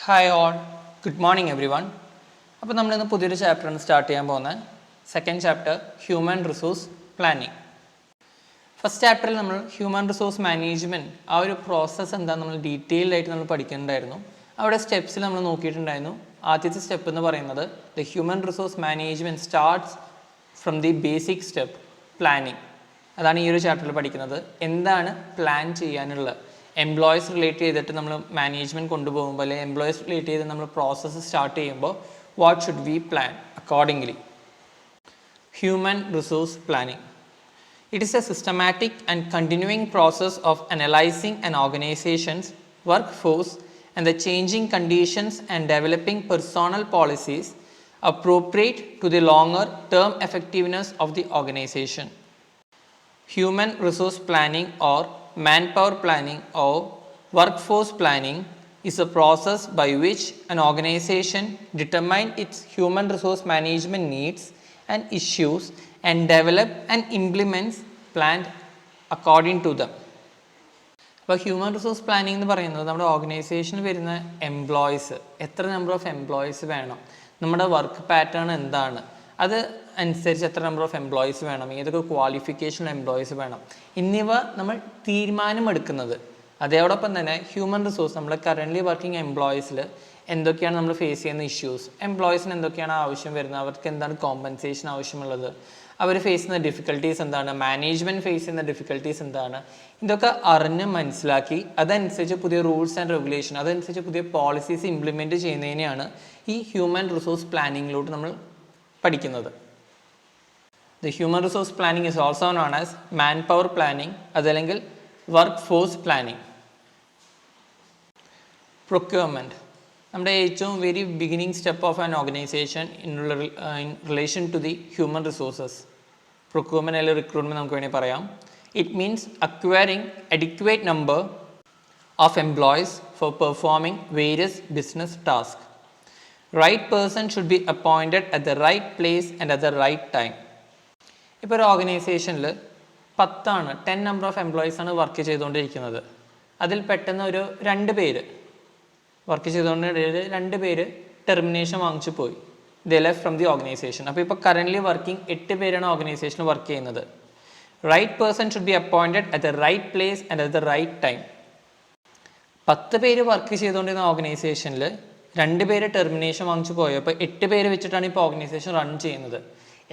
Hi all, good morning every one. അപ്പോൾ നമ്മളിന്ന് പുതിയൊരു ചാപ്റ്ററാണ് സ്റ്റാർട്ട് ചെയ്യാൻ പോകുന്നത്. Second chapter human resource planning. First ചാപ്റ്ററിൽ നമ്മൾ ഹ്യൂമൻ റിസോഴ്സ് മാനേജ്മെൻറ്റ് ആ ഒരു പ്രോസസ്സ് എന്താണെന്ന് നമ്മൾ ഡീറ്റെയിൽഡ് ആയിട്ട് നമ്മൾ പഠിക്കുന്നുണ്ടായിരുന്നു. അവിടെ സ്റ്റെപ്സിൽ നമ്മൾ നോക്കിയിട്ടുണ്ടായിരുന്നു. ആദ്യത്തെ സ്റ്റെപ്പ് എന്ന് പറയുന്നത് the human resource management starts from the basic step planning. അതാണ് ഈ ഒരു ചാപ്റ്ററിൽ പഠിക്കുന്നത്. എന്താണ് പ്ലാൻ ചെയ്യാനുള്ളത്? എംപ്ലോയീസ് റിലേറ്റ് ചെയ്തിട്ട് നമ്മൾ മാനേജ്മെൻറ്റ് കൊണ്ടുപോകുമ്പോൾ അല്ലെങ്കിൽ എംപ്ലോയീസ് റിലേറ്റ് ചെയ്ത് നമ്മൾ പ്രോസസ്സ് സ്റ്റാർട്ട് ചെയ്യുമ്പോൾ what should we plan accordingly? Human resource planning. It is a systematic and continuing process of analyzing an organization's workforce and the changing conditions and developing personnel policies appropriate to the longer term effectiveness of the organization. Human resource planning or manpower planning or workforce planning is a process by which an organization determines its human resource management needs and issues and develop and implements plan according to them. അപ്പോൾ human resource planning എന്ന് പറയുന്നത് നമ്മുടെ ഓർഗനൈസേഷനിൽ വരുന്ന employees, എത്ര number of employees വേണം, നമ്മുടെ work pattern എന്താണ്, അത് അനുസരിച്ച് എത്ര നമ്പർ ഓഫ് എംപ്ലോയീസ് വേണം, ഏതൊക്കെ ക്വാളിഫിക്കേഷൻ എംപ്ലോയീസ് വേണം എന്നിവ നമ്മൾ തീരുമാനമെടുക്കുന്നത്. അതോടൊപ്പം തന്നെ ഹ്യൂമൻ റിസോഴ്സ് നമ്മൾ കറൻ്റ്ലി വർക്കിംഗ് എംപ്ലോയീസിൽ എന്തൊക്കെയാണ് നമ്മൾ ഫേസ് ചെയ്യുന്ന ഇഷ്യൂസ്, എംപ്ലോയീസിന് എന്തൊക്കെയാണ് ആവശ്യം വരുന്നത്, അവർക്ക് എന്താണ് കോമ്പൻസേഷൻ ആവശ്യമുള്ളത്, അവർ ഫേസ് ചെയ്യുന്ന ഡിഫിക്കൽട്ടീസ് എന്താണ്, മാനേജ്മെൻറ്റ് ഫേസ് ചെയ്യുന്ന ഡിഫിക്കൽട്ടീസ് എന്താണ്, ഇതൊക്കെ അറിഞ്ഞ് മനസ്സിലാക്കി അതനുസരിച്ച് പുതിയ റൂൾസ് ആൻഡ് റെഗുലേഷൻ, അതനുസരിച്ച് പുതിയ പോളിസീസ് ഇംപ്ലിമെൻറ്റ് ചെയ്യുന്നതിനെയാണ് ഈ ഹ്യൂമൻ റിസോഴ്സ് പ്ലാനിങ്ങിലോട്ട് നമ്മൾ പഠിക്കുന്നത്. The human resource planning is also known as man power planning, അതല്ലെങ്കിൽ വർക്ക് ഫോഴ്സ് പ്ലാനിങ്. പ്രൊക്യൂർമെൻറ്റ് നമ്മുടെ ഏറ്റവും very beginning step of an organization in relation to the human resources. Procurement അല്ലെങ്കിൽ recruitment നമുക്ക് വേണമെങ്കിൽ പറയാം. It means acquiring adequate number of employees for performing various business task. Right person should be appointed at the right place and at the right time. ഇപ്പോൾ ഒരു ഓർഗനൈസേഷനിൽ 10 number of എംപ്ലോയീസാണ് work ചെയ്തുകൊണ്ടിരിക്കുന്നത്. അതിൽ പെട്ടെന്ന് ഒരു 2 പേര് വർക്ക് ചെയ്തുകൊണ്ടിടയിൽ 2 പേര് ടെർമിനേഷൻ വാങ്ങിച്ചു പോയി. They left from the organization. അപ്പോൾ ഇപ്പോൾ കറൻ്റ്ലി വർക്കിംഗ് 8 പേരാണ് ഓർഗനൈസേഷനിൽ വർക്ക് ചെയ്യുന്നത്. Right person should be appointed at the right place and at the right time. 10 പേര് വർക്ക് ചെയ്തുകൊണ്ടിരുന്ന ഓർഗനൈസേഷനിൽ 2 പേര് ടെർമിനേഷൻ വാങ്ങിച്ചു പോയപ്പോൾ 8 പേര് വെച്ചിട്ടാണ് ഇപ്പോൾ ഓർഗനൈസേഷൻ റൺ ചെയ്യുന്നത്.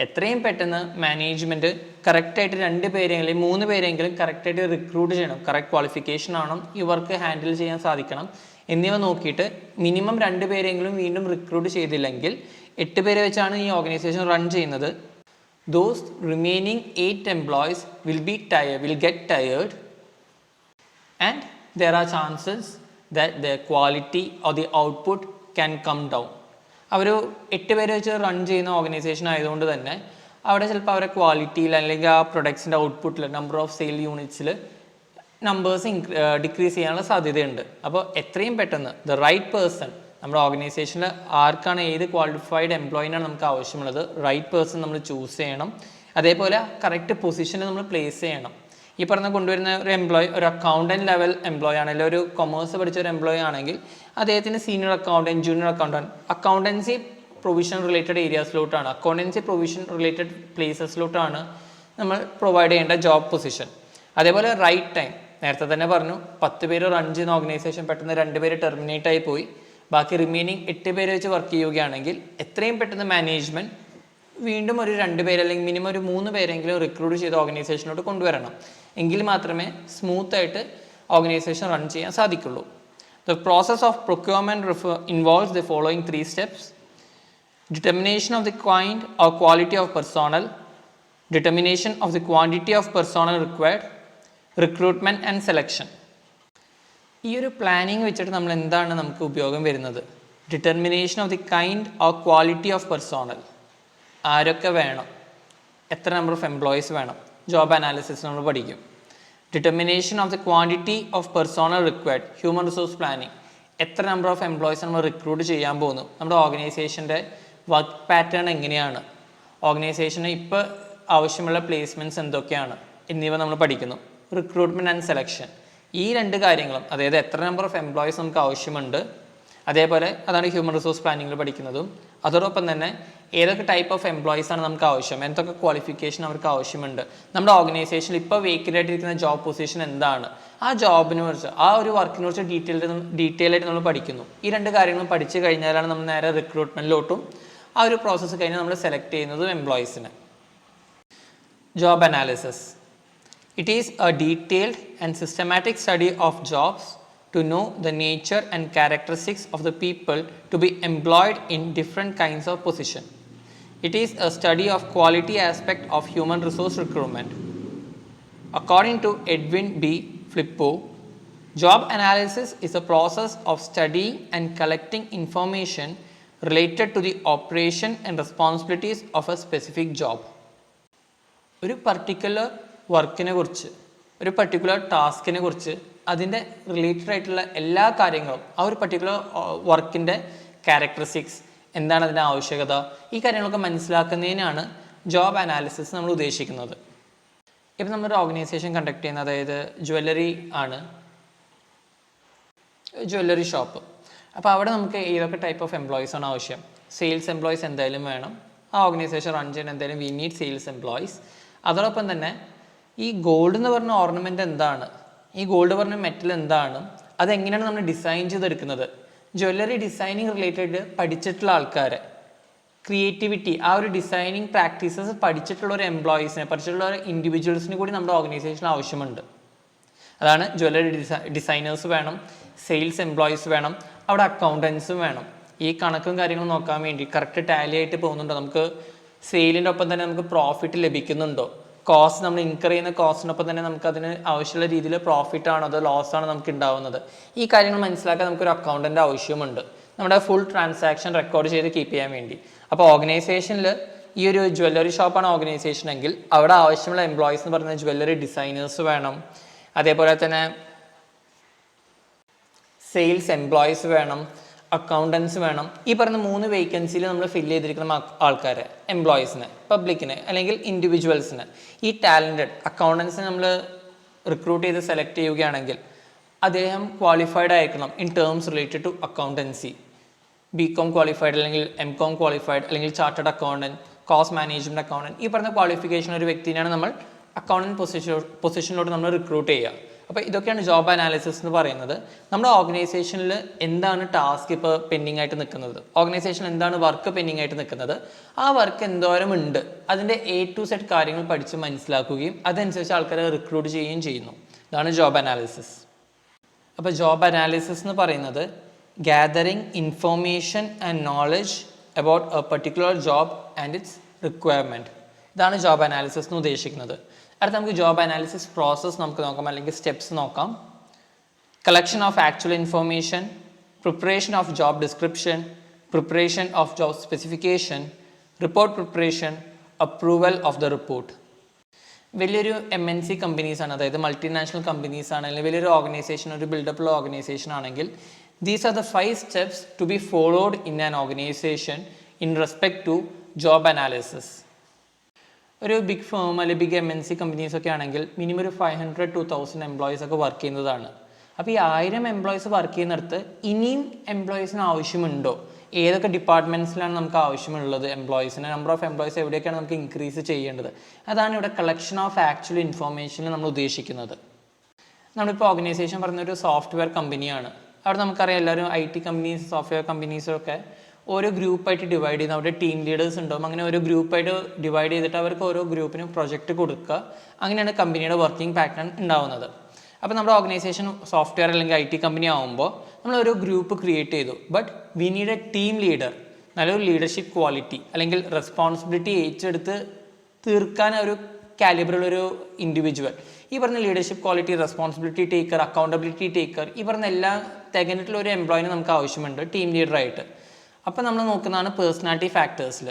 എത്രയും പെട്ടെന്ന് മാനേജ്മെൻറ്റ് കറക്റ്റായിട്ട് 2 പേരെങ്കിലും 3 പേരെങ്കിലും കറക്റ്റായിട്ട് റിക്രൂട്ട് ചെയ്യണം. കറക്റ്റ് ക്വാളിഫിക്കേഷൻ ആവണം, ഈ വർക്ക് ഹാൻഡിൽ ചെയ്യാൻ സാധിക്കണം എന്നിവ നോക്കിയിട്ട് മിനിമം 2 പേരെങ്കിലും വീണ്ടും റിക്രൂട്ട് ചെയ്തില്ലെങ്കിൽ 8 പേരെ വെച്ചാണ് ഈ ഓർഗനൈസേഷൻ റൺ ചെയ്യുന്നത്. Those remaining 8 employees will get tired and there are chances that the quality or the output can come down. അവർ 8 പേരെ വെച്ച് റൺ ചെയ്യുന്ന ഓർഗനൈസേഷൻ ആയതുകൊണ്ട് തന്നെ അവിടെ ചിലപ്പോൾ അവരുടെ ക്വാളിറ്റിയിൽ അല്ലെങ്കിൽ ആ പ്രൊഡക്ട്സിൻ്റെ ഔട്ട്പുട്ടിൽ നമ്പർ ഓഫ് സെയിൽ യൂണിറ്റ്സിൽ നമ്പേഴ്സ് ഡിക്രീസ് ചെയ്യാനുള്ള സാധ്യതയുണ്ട്. അപ്പോൾ എത്രയും പെട്ടെന്ന് ദ റൈറ്റ് പേഴ്സൺ നമ്മുടെ ഓർഗനൈസേഷനിൽ ആർക്കാണ്, ഏത് ക്വാളിഫൈഡ് എംപ്ലോയിനാണ് നമുക്ക് ആവശ്യമുള്ളത്, റൈറ്റ് പേഴ്സൺ നമ്മൾ ചൂസ് ചെയ്യണം. അതേപോലെ കറക്റ്റ് പൊസിഷനിൽ നമ്മൾ പ്ലേസ് ചെയ്യണം. ഈ പറഞ്ഞ കൊണ്ടുവരുന്ന ഒരു എംപ്ലോയി ഒരു അക്കൗണ്ടൻറ്റ് ലെവൽ എംപ്ലോയി ആണെങ്കിൽ, ഒരു കൊമേഴ്സ് പഠിച്ച ഒരു എംപ്ലോയി ആണെങ്കിൽ അദ്ദേഹത്തിന് senior accountant, junior accountant, accountancy provision related ഏരിയാസിലോട്ടാണ്, അക്കൗണ്ടൻസി പ്രൊവിഷൻ റിലേറ്റഡ് പ്ലേസസിലോട്ടാണ് നമ്മൾ പ്രൊവൈഡ് ചെയ്യേണ്ട ജോബ് പൊസിഷൻ. അതേപോലെ റൈറ്റ് ടൈം, നേരത്തെ തന്നെ പറഞ്ഞു 10 പേര് റൺ ചെയ്യുന്ന ഓർഗനൈസേഷൻ പെട്ടെന്ന് 2 പേര് ടെർമിനേറ്റ് ആയി പോയി, ബാക്കി റിമൈനിങ് 8 പേര് വെച്ച് വർക്ക് ചെയ്യുകയാണെങ്കിൽ എത്രയും പെട്ടെന്ന് മാനേജ്മെൻറ്റ് വീണ്ടും ഒരു 2 പേര് അല്ലെങ്കിൽ മിനിമം ഒരു 3 പേരെങ്കിലും റിക്രൂട്ട് ചെയ്ത് ഓർഗനൈസേഷനോട്ട് കൊണ്ടുവരണം. എങ്കിൽ മാത്രമേ സ്മൂത്തായിട്ട് ഓർഗനൈസേഷൻ റൺ ചെയ്യാൻ സാധിക്കുള്ളൂ. The process of procurement involves the following 3 steps. Determination of the kind or quality of personnel, determination of the quantity of personnel required, recruitment and selection. ഈ ഒരു പ്ലാനിങ് വെച്ചിട്ട് നമ്മൾ എന്താണ് നമുക്ക് ഉപയോഗം വരുന്നത്? Determination of the kind or quality of personnel, ആരൊക്കെ വേണം, എത്ര നമ്പർ ഓഫ് എംപ്ലോയീസ് വേണം, ജോബ് അനാലിസിസ് നമ്മൾ പഠിക്കും. Determination of the quantity of personnel required, human resource planning, എത്ര നമ്പർ ഓഫ് എംപ്ലോയീസ് നമ്മൾ റിക്രൂട്ട് ചെയ്യാൻ പോകുന്നു, നമ്മുടെ ഓർഗനൈസേഷൻ്റെ വർക്ക് പാറ്റേൺ എങ്ങനെയാണ്, ഓർഗനൈസേഷന് ഇപ്പോൾ ആവശ്യമുള്ള പ്ലേസ്മെൻറ്റ്സ് എന്തൊക്കെയാണ് എന്നിവ നമ്മൾ പഠിക്കുന്നു. റിക്രൂട്ട്മെൻറ്റ് ആൻഡ് സെലക്ഷൻ, ഈ 2 കാര്യങ്ങളും, അതായത് എത്ര നമ്പർ ഓഫ് എംപ്ലോയീസ് നമുക്ക് ആവശ്യമുണ്ട്, അതേപോലെ അതാണ് ഹ്യൂമൻ റിസോഴ്സ് പ്ലാനിങ്ങിൽ പഠിക്കുന്നതും. അതോടൊപ്പം തന്നെ ഏതൊക്കെ ടൈപ്പ് ഓഫ് എംപ്ലോയീസ് ആണ് നമുക്ക് ആവശ്യം, എന്തൊക്കെ ക്വാളിഫിക്കേഷൻ അവർക്ക് ആവശ്യമുണ്ട്, നമ്മുടെ ഓർഗനൈസേഷനിൽ ഇപ്പോൾ വേക്കൻ്റ് ആയിട്ടിരിക്കുന്ന ജോബ് പൊസിഷൻ എന്താണ്, ആ ജോബിനെ കുറിച്ച് ആ ഒരു വർക്കിനെ കുറിച്ച് ഡീറ്റെയിൽ ആയിട്ട് നമ്മൾ പഠിക്കുന്നു. ഈ രണ്ട് കാര്യങ്ങളും പഠിച്ചു കഴിഞ്ഞാലാണ് നമ്മൾ നേരെ റിക്രൂട്ട്മെൻറ്റിലോട്ടും ആ ഒരു പ്രോസസ്സ് കഴിഞ്ഞാൽ നമ്മൾ സെലക്ട് ചെയ്യുന്നതും എംപ്ലോയീസിനെ. Job analysis. It is a detailed and systematic study of jobs to know the nature and characteristics of the people to be employed in different kinds of position. It is a study of quality aspect of human resource recruitment. According to Edwin B. Flippo, job analysis is a process of studying and collecting information related to the operation and responsibilities of a specific job. ഒരു particular വർക്കിനെ കുറിച്ച്, ഒരു particular ടാസ്കിനെ കുറിച്ച്, അതിൻ്റെ related ആയിട്ടുള്ള എല്ലാ കാര്യങ്ങളും, ആ ഒരു പർട്ടിക്കുലർ വർക്കിൻ്റെ ക്യാരക്ടറിസ്റ്റിക്സ് എന്താണ്, അതിൻ്റെ ആവശ്യകത, ഈ കാര്യങ്ങളൊക്കെ മനസ്സിലാക്കുന്നതിനാണ് ജോബ് അനാലിസിസ് നമ്മൾ ഉദ്ദേശിക്കുന്നത്. ഇപ്പം നമ്മളൊരു ഓർഗനൈസേഷൻ കണ്ടക്ട് ചെയ്യുന്നത്, അതായത് ജ്വല്ലറി ആണ്, ജ്വല്ലറി ഷോപ്പ്. അപ്പോൾ അവിടെ നമുക്ക് ഏതൊക്കെ ടൈപ്പ് ഓഫ് എംപ്ലോയീസ് ആണ് ആവശ്യം? സെയിൽസ് എംപ്ലോയീസ് എന്തായാലും വേണം. ആ ഓർഗനൈസേഷൻ റൺ ചെയ്യാൻ എന്തായാലും വി നീഡ് സെയിൽസ് എംപ്ലോയീസ്. അതോടൊപ്പം തന്നെ ഈ ഗോൾഡ് എന്ന് പറഞ്ഞ ഓർണമെൻ്റ് എന്താണ്, ഈ ഗോൾഡ് പറഞ്ഞ മെറ്റൽ എന്താണ്, അതെങ്ങനെയാണ് നമ്മൾ ഡിസൈൻ ചെയ്തെടുക്കുന്നത്, ജ്വല്ലറി ഡിസൈനിങ് റിലേറ്റഡ് പഠിച്ചിട്ടുള്ള ആൾക്കാരെ, ക്രിയേറ്റിവിറ്റി, ആ ഒരു ഡിസൈനിങ് പ്രാക്ടീസസ് പഠിച്ചിട്ടുള്ള ഒരു എംപ്ലോയീസിനെ, പഠിച്ചിട്ടുള്ള ഒരു ഇൻഡിവിജ്വൽസിനെ കൂടി നമ്മുടെ ഓർഗനൈസേഷനിൽ ആവശ്യമുണ്ട്. അതാണ് ജ്വല്ലറി ഡിസൈനേഴ്സ് വേണം, സെയിൽസ് എംപ്ലോയീസ് വേണം, അവിടെ അക്കൗണ്ടൻസും വേണം. ഈ കണക്കും കാര്യങ്ങളും നോക്കാൻ വേണ്ടി കറക്റ്റ് ടാലി ആയിട്ട് പോകുന്നുണ്ടോ, നമുക്ക് സെയിലിൻ്റെ ഒപ്പം തന്നെ നമുക്ക് പ്രോഫിറ്റ് ലഭിക്കുന്നുണ്ടോ, കോസ്റ്റ് നമ്മൾ ഇൻകർ ചെയ്യുന്ന കോസ്റ്റിനൊപ്പം തന്നെ നമുക്ക് അതിന് ആവശ്യമുള്ള രീതിയിൽ പ്രോഫിറ്റ് ആണോ അതോ ലോസ് ആണോ നമുക്ക് ഉണ്ടാവുന്നത്, ഈ കാര്യങ്ങൾ മനസ്സിലാക്കാൻ നമുക്കൊരു അക്കൗണ്ടൻ്റ് ആവശ്യമുണ്ട്, നമ്മുടെ ഫുൾ ട്രാൻസാക്ഷൻ റെക്കോർഡ് ചെയ്ത് കീപ്പ് ചെയ്യാൻ വേണ്ടി. അപ്പോൾ ഓർഗനൈസേഷനിൽ ഈ ഒരു ജ്വല്ലറി ഷോപ്പാണ് ഓർഗനൈസേഷൻ എങ്കിൽ അവിടെ ആവശ്യമുള്ള എംപ്ലോയീസ് എന്ന് പറയുന്നത് ജ്വല്ലറി ഡിസൈനേഴ്സ് വേണം, അതേപോലെ തന്നെ സെയിൽസ് എംപ്ലോയീസ് വേണം, അക്കൗണ്ടൻസ് വേണം. ഈ പറഞ്ഞ 3 വേക്കൻസിയിൽ നമ്മൾ ഫില്ല് ചെയ്തിരിക്കുന്ന ആൾക്കാരെ, എംപ്ലോയീസിനെ, പബ്ലിക്കിനെ അല്ലെങ്കിൽ ഇൻഡിവിജ്വൽസിനെ, ഈ ടാലൻറ്റഡ് അക്കൗണ്ടൻസിനെ നമ്മൾ റിക്രൂട്ട് ചെയ്ത് സെലക്ട് ചെയ്യുകയാണെങ്കിൽ അദ്ദേഹം ക്വാളിഫൈഡ് ആയിരിക്കണം in terms related to accountancy. BCom qualified അല്ലെങ്കിൽ MCom ക്വാളിഫൈഡ് അല്ലെങ്കിൽ chartered accountant, cost management accountant, ഈ പറഞ്ഞ ക്വാളിഫിക്കേഷൻ ഒരു വ്യക്തിനെയാണ് നമ്മൾ അക്കൗണ്ടൻറ്റ് പൊസിഷനിലോട്ട് നമ്മൾ റിക്രൂട്ട് ചെയ്യുക. അപ്പോൾ ഇതൊക്കെയാണ് ജോബ് അനാലിസിസ് എന്ന് പറയുന്നത്. നമ്മുടെ ഓർഗനൈസേഷനിൽ എന്താണ് ടാസ്ക് ഇപ്പോൾ പെൻഡിങ് ആയിട്ട് നിൽക്കുന്നത്, ഓർഗനൈസേഷനിൽ എന്താണ് വർക്ക് പെൻഡിങ് ആയിട്ട് നിൽക്കുന്നത്, ആ വർക്ക് എന്തോരം ഉണ്ട്, അതിൻ്റെ A to Z കാര്യങ്ങൾ പഠിച്ച് മനസ്സിലാക്കുകയും അതനുസരിച്ച് ആൾക്കാരെ റിക്രൂട്ട് ചെയ്യുകയും ചെയ്യുന്നു. ഇതാണ് ജോബ് അനാലിസിസ്. അപ്പോൾ ജോബ് അനാലിസിസ് എന്ന് പറയുന്നത് gathering information and knowledge about A particular job and it's requirement. ഇതാണ് ജോബ് അനാലിസിസ് എന്ന് ഉദ്ദേശിക്കുന്നത്. അടുത്ത നമുക്ക് ജോബ് അനാലിസിസ് പ്രോസസ്സ് നമുക്ക് നോക്കാം, അല്ലെങ്കിൽ സ്റ്റെപ്സ് നോക്കാം. Collection of actual information, preparation of job description, preparation of job specification, report preparation, approval of the report. വലിയൊരു MNC കമ്പനീസാണ്, അതായത് മൾട്ടിനാഷണൽ കമ്പനീസ് ആണ്, അല്ലെങ്കിൽ വലിയൊരു ഓർഗനൈസേഷൻ, ഒരു ബിൽഡപ്പുള്ള ഓർഗനൈസേഷൻ ആണെങ്കിൽ these are the 5 steps to be followed in an organization in respect to job analysis. ഒരു ബിഗ് ഫേം അല്ലെങ്കിൽ ബിഗ് MNC കമ്പനീസൊക്കെ ആണെങ്കിൽ മിനിമം ഒരു 500 to 1000 എംപ്ലോയീസ് ഒക്കെ വർക്ക് ചെയ്യുന്നതാണ്. അപ്പോൾ ഈ 1000 എംപ്ലോയീസ് വർക്ക് ചെയ്യുന്നിടത്ത് ഇനിയും എംപ്ലോയീസിന് ആവശ്യമുണ്ടോ, ഏതൊക്കെ ഡിപ്പാർട്ട്മെൻറ്റ്സിലാണ് നമുക്ക് ആവശ്യമുള്ളത് എംപ്ലോയീസിന്, നമ്പർ ഓഫ് എംപ്ലോയീസ് എവിടെയൊക്കെയാണ് നമുക്ക് ഇൻക്രീസ് ചെയ്യേണ്ടത്, അതാണ് ഇവിടെ കളക്ഷൻ ഓഫ് ആക്ച്വൽ ഇൻഫോർമേഷനിൽ നമ്മൾ ഉദ്ദേശിക്കുന്നത്. നമ്മളിപ്പോൾ ഓർഗനൈസേഷൻ പറഞ്ഞൊരു സോഫ്റ്റ്വെയർ കമ്പനിയാണ്, അവിടെ നമുക്കറിയാം എല്ലാവരും IT കമ്പനീസ്, സോഫ്റ്റ്വെയർ കമ്പനീസൊക്കെ ഓരോ ഗ്രൂപ്പായിട്ട് ഡിവൈഡ് ചെയ്യുന്ന, അവിടെ ടീം ലീഡേഴ്സ് ഉണ്ടാവും. അങ്ങനെ ഓരോ ഗ്രൂപ്പായിട്ട് ഡിവൈഡ് ചെയ്തിട്ട് അവർക്ക് ഓരോ ഗ്രൂപ്പിനും പ്രൊജക്റ്റ് കൊടുക്കുക, അങ്ങനെയാണ് കമ്പനിയുടെ വർക്കിംഗ് പാറ്റേൺ ഉണ്ടാവുന്നത്. അപ്പോൾ നമ്മുടെ ഓർഗനൈസേഷൻ സോഫ്റ്റ്വെയർ അല്ലെങ്കിൽ IT കമ്പനി ആകുമ്പോൾ നമ്മൾ ഒരു ഗ്രൂപ്പ് ക്രിയേറ്റ് ചെയ്തു, but we need A team leader, നല്ലൊരു ലീഡർഷിപ്പ് ക്വാളിറ്റി അല്ലെങ്കിൽ റെസ്പോൺസിബിലിറ്റി ഏറ്റെടുത്ത് തീർക്കാൻ ഒരു കാലിബറുള്ളൊരു ഇൻഡിവിജ്വൽ. ഈ പറഞ്ഞ leadership quality, responsibility taker, accountability taker, ഈ പറഞ്ഞ എല്ലാ തികഞ്ഞിട്ടുള്ള ഒരു എംപ്ലോയിനെ നമുക്ക് ആവശ്യമുണ്ട് ടീം ലീഡറായിട്ട്. അപ്പോൾ നമ്മൾ നോക്കുന്നതാണ് പേഴ്സണാലിറ്റി ഫാക്ടേഴ്സിൽ.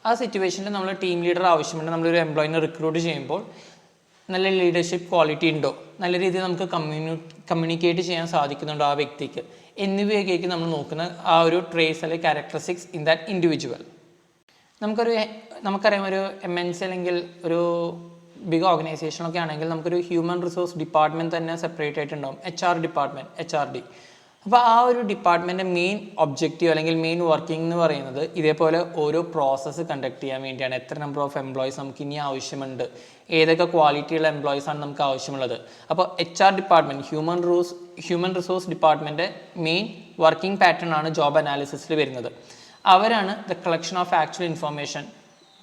ആ സിറ്റുവേഷനിൽ നമ്മൾ ടീം ലീഡർ ആവശ്യമുണ്ട്. നമ്മളൊരു എംപ്ലോയിനെ റിക്രൂട്ട് ചെയ്യുമ്പോൾ നല്ല ലീഡർഷിപ്പ് ക്വാളിറ്റി ഉണ്ടോ, നല്ല രീതിയിൽ നമുക്ക് കമ്മ്യൂണിക്കേറ്റ് ചെയ്യാൻ സാധിക്കുന്നുണ്ടോ ആ വ്യക്തിക്ക്, എന്നിവയൊക്കെ നമ്മൾ നോക്കുന്ന ആ ഒരു ട്രേസ് അല്ലെങ്കിൽ ക്യാരക്ടറിസ്റ്റിക്സ് ഇൻ ദാറ്റ് ഇൻഡിവിജ്വൽ. നമുക്കറിയാം ഒരു MNC അല്ലെങ്കിൽ ഒരു ബിഗ് ഓർഗനൈസേഷനൊക്കെ ആണെങ്കിൽ നമുക്കൊരു ഹ്യൂമൻ റിസോഴ്സ് ഡിപ്പാർട്ട്മെൻറ്റ് തന്നെ സെപ്പറേറ്റ് ആയിട്ടുണ്ടാവും, HR ഡിപ്പാർട്ട്മെൻറ്റ്, HRD. അപ്പോൾ ആ ഒരു ഡിപ്പാർട്ട്മെൻറ്റിൻ്റെ മെയിൻ ഒബ്ജക്റ്റീവ് അല്ലെങ്കിൽ മെയിൻ വർക്കിംഗ് എന്ന് പറയുന്നത് ഇതേപോലെ ഓരോ പ്രോസസ്സ് കണ്ടക്ട് ചെയ്യാൻ വേണ്ടിയാണ്. എത്ര നമ്പർ ഓഫ് എംപ്ലോയീസ് നമുക്ക് ഇനി ആവശ്യമുണ്ട്, ഏതൊക്കെ ക്വാളിറ്റിയുള്ള എംപ്ലോയീസാണ് നമുക്ക് ആവശ്യമുള്ളത്. അപ്പോൾ HR department, human resource department main working pattern ആണ് ജോബ് അനാലിസിസിൽ വരുന്നത്. അവരാണ് the collection of actual information